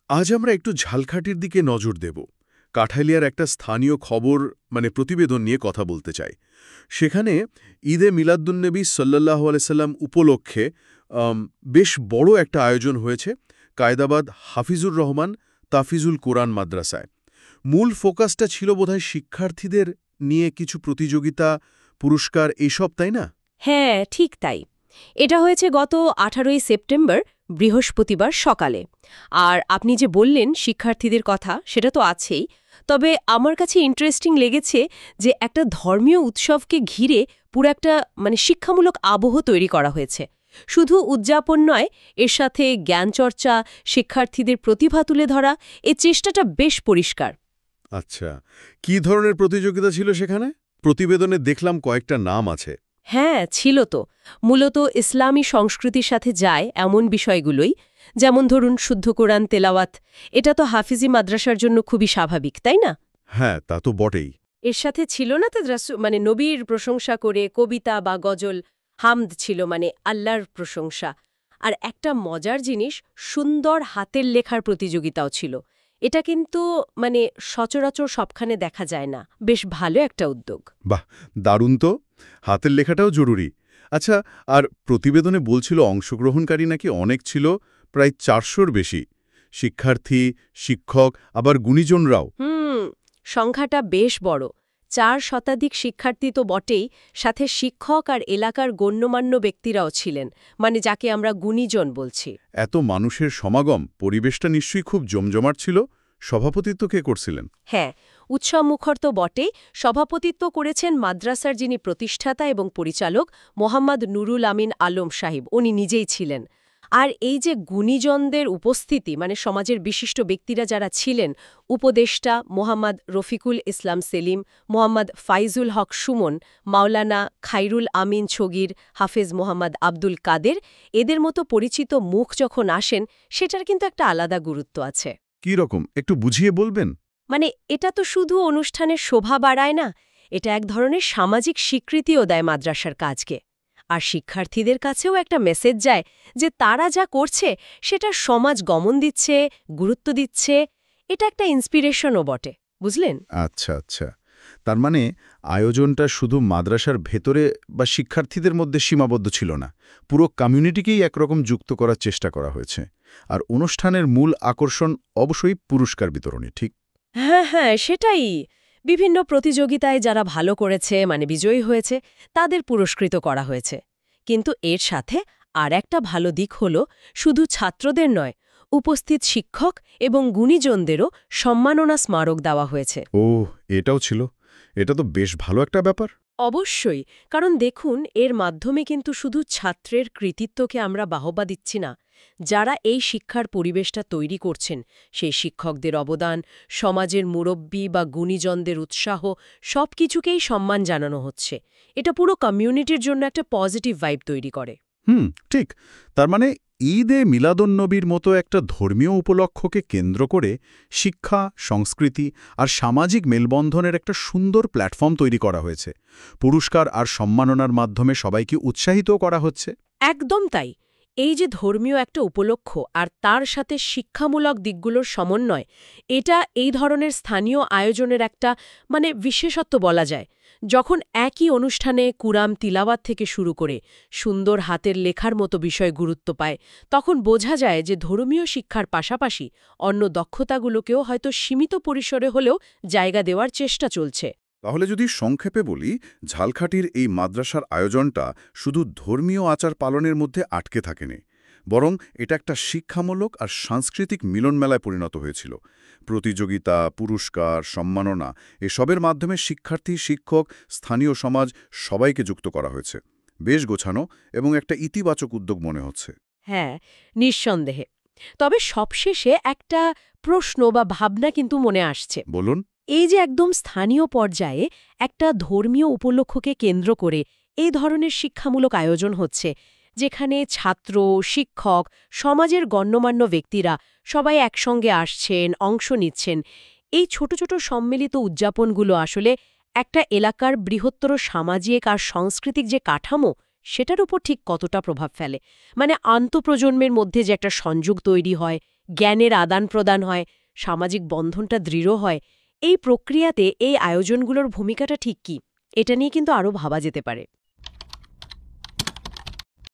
আজ আমরা একটু ঝালকাঠির দিকে নজর দেব। কাঠালিয়ার একটা স্থানীয় খবর প্রতিবেদন নিয়ে কথা বলতে চাই। সেখানে ঈদে মিলাদুন্নবী সাল্লাল্লাহু আলাইহি সাল্লাম উপলক্ষে বেশ বড় একটা আয়োজন হয়েছে কায়দাবাদ হাফিজুর রহমান তাফিজুল কোরআন মাদ্রাসায়। মূল ফোকাসটা ছিল বোধহয় শিক্ষার্থীদের নিয়ে কিছু প্রতিযোগিতা, পুরস্কার এইসব, তাই না? হ্যাঁ, ঠিক তাই। এটা হয়েছে গত ১৮ই সেপ্টেম্বর, বৃহস্পতিবার সকালে। আর আপনি যে বললেন শিক্ষার্থীদের কথা, সেটা তো আছেই। তবে আমার কাছে ইন্টারেস্টিং লেগেছে যে একটা ধর্মীয় উৎসবকে ঘিরে পুরো একটা শিক্ষামূলক আবহ তৈরি করা হয়েছে। শুধু উদযাপন নয়, এর সাথে জ্ঞানচর্চা, শিক্ষার্থীদের প্রতিভা তুলে ধরা, এই চেষ্টাটা বেশ পরিষ্কার। আচ্ছা, কি ধরনের প্রতিযোগিতা ছিল সেখানে? প্রতিবেদনে দেখলাম কয়েকটা নাম আছে। হ্যাঁ, ছিল তো। মূলত ইসলামী সংস্কৃতির সাথে যায় এমন বিষয়গুলোই, যেমন ধরুন শুদ্ধ কোরআন তেলাওয়াত। এটা তো হাফিজি মাদ্রাসার জন্য খুবই স্বাভাবিক, তাই না? হ্যাঁ, তা তো বটেই। এর সাথে ছিল না তো নবীর প্রশংসা করে কবিতা বা গজল, হামদ ছিল আল্লাহর প্রশংসা। আর একটা মজার জিনিস, সুন্দর হাতের লেখার প্রতিযোগিতাও ছিল। এটা কিন্তু সচরাচর সবখানে দেখা যায় না। বেশ ভালো একটা উদ্যোগ। বাহ, দারুণ তো। হাতের লেখাটাও জরুরি। আচ্ছা, আর প্রতিবেদনে বলছিল অংশগ্রহণকারী নাকি অনেক ছিল, প্রায় ৪০০-র বেশি। শিক্ষার্থী, শিক্ষক, আবার গুণীজনরাও। সংখ্যাটা বেশ বড়। ৪ শতাধিক শিক্ষার্থী তো বটেই, সাথে শিক্ষক আর এলাকার গণ্যমান্য ব্যক্তিরাও ছিলেন, যাকে আমরা গুণীজন বলছি। এত মানুষের সমাগম, পরিবেশটা নিশ্চয়ই খুব জমজমাট ছিল। সভাপতিত্ব কে করছিলেন? হ্যাঁ, উৎসবমুখর তো বটেই। সভাপতিত্ব করেছেন মাদ্রাসার যিনি প্রতিষ্ঠাতা এবং পরিচালক মোহাম্মদ নুরুল আমিন আলম সাহিব, উনি নিজেই ছিলেন। আর এই যে গুণীজনদের উপস্থিতি, সমাজের বিশিষ্ট ব্যক্তিরা যারা ছিলেন, উপদেষ্টা মোহাম্মদ রফিকুল ইসলাম সেলিম, মোহাম্মদ ফাইজুল হক সুমন, মাওলানা খাইরুল আমিন ছগির, হাফেজ মোহাম্মদ আব্দুল কাদের, এদের মতো পরিচিত মুখ যখন আসেন, সেটার কিন্তু একটা আলাদা গুরুত্ব আছে। কি রকম, একটু বুঝিয়ে বলবেন? এটা তো শুধু অনুষ্ঠানের শোভা বাড়ায় না, এটা এক ধরনের সামাজিক স্বীকৃতিও দেয় মাদ্রাসার কাজকে। আর শিক্ষার্থীদের কাছেও একটা মেসেজ যায় যে তারা যা করছে সেটা সমাজ গমন দিচ্ছে, গুরুত্ব দিচ্ছে। এটা একটা ইন্সপিরেশনও বটে, বুঝলেন? আচ্ছা আচ্ছা, তার মানে আয়োজনটা শুধু মাদ্রাসার ভেতরে বা শিক্ষার্থীদের মধ্যে সীমাবদ্ধ ছিল না, পুরো কমিউনিটিকেই একরকম যুক্ত করার চেষ্টা করা হয়েছে। আর অনুষ্ঠানের মূল আকর্ষণ অবশ্যই পুরস্কার বিতরণী, ঠিক? হ্যাঁ হ্যাঁ, সেটাই। বিভিন্ন প্রতিযোগিতায় যারা ভালো করেছে, বিজয়ী হয়েছে, তাদের পুরস্কৃত করা হয়েছে। কিন্তু এর সাথে আর একটা ভালো দিক হল, শুধু ছাত্রদের নয়, উপস্থিত শিক্ষক এবং গুণীজনদেরও সম্মাননা স্মারক দেওয়া হয়েছে। ও, এটাও ছিল। এটা তো বেশ ভালো একটা ব্যাপার। অবশ্যই, কারণ দেখুন, এর মাধ্যমে কিন্তু শুধু ছাত্রের কৃতিত্বকে আমরা বাহবা দিচ্ছি না। যারা এই শিক্ষার পরিবেশটা তৈরি করছেন, সেই শিক্ষকদের অবদান, সমাজের মুরব্বী বা গুণীজনদের উৎসাহ, সবকিছুকেই সম্মান জানানো হচ্ছে। এটা পুরো কমিউনিটির জন্য একটা পজিটিভ ভাইব তৈরি করে। ঠিক। তার মানে ঈদে মিলাদুন্নবীর মতো একটা ধর্মীয় উপলক্ষকে কেন্দ্র করে শিক্ষা, সংস্কৃতি আর সামাজিক মেলবন্ধনের একটা সুন্দর প্ল্যাটফর্ম তৈরি করা হয়েছে। পুরস্কার আর সম্মাননার মাধ্যমে সবাইকে উৎসাহিত করা হচ্ছে। একদম তাই। এই যে ধর্মীয় একটা উপলক্ষ আর তার সাথে শিক্ষামূলক দিকগুলোর সমন্বয়, এটা এই ধরনের স্থানীয় আয়োজনের একটা বিশেষত্ব বলা যায়। যখন একই অনুষ্ঠানে কুরআন তিলাওয়াত থেকে শুরু করে সুন্দর হাতের লেখার মতো বিষয় গুরুত্ব পায়, তখন বোঝা যায় যে ধর্মীয় শিক্ষার পাশাপাশি অন্য দক্ষতাগুলোকেও হয়তো সীমিত পরিসরে হলেও জায়গা দেওয়ার চেষ্টা চলছে। তাহলে যদি সংক্ষেপে বলি, ঝালকাঠির এই মাদ্রাসার আয়োজনটা শুধু ধর্মীয় আচার পালনের মধ্যে আটকে থাকেনি, বরং এটা একটা শিক্ষামূলক আর সাংস্কৃতিক মিলনমেলায় পরিণত হয়েছিল। প্রতিযোগিতা, পুরস্কার, সম্মাননা এসবের মাধ্যমে শিক্ষার্থী, শিক্ষক, স্থানীয় সমাজ সবাইকে যুক্ত করা হয়েছে। বেশ গোছানো এবং একটা ইতিবাচক উদ্যোগ মনে হচ্ছে। হ্যাঁ, নিঃসন্দেহে। তবে সবশেষে একটা প্রশ্ন বা ভাবনা কিন্তু মনে আসছে। বলুন। এই যে একদম স্থানীয় পর্যায়ে একটা ধর্মীয় উপলক্ষকে কেন্দ্র করে এই ধরনের শিক্ষামূলক আয়োজন হচ্ছে, যেখানে ছাত্র, শিক্ষক, সমাজের গণ্যমান্য ব্যক্তিরা সবাই একসঙ্গে আসছেন, অংশ নিচ্ছেন, এই ছোট ছোট সম্মিলিত উদযাপনগুলো আসলে একটা এলাকার বৃহত্তর সামাজিক আর সাংস্কৃতিক যে কাঠামো, সেটার উপর ঠিক কতটা প্রভাব ফেলে? আন্তঃপ্রজন্মের মধ্যে যে একটা সংযোগ তৈরি হয়, জ্ঞানের আদান-প্রদান হয়, সামাজিক বন্ধনটা দৃঢ় হয়। এই প্রক্রিয়াতে এই আয়োজনগুলোর ভূমিকাটা ঠিক কী? এটা নিয়ে কিন্তু আরও ভাবা যেতে পারে।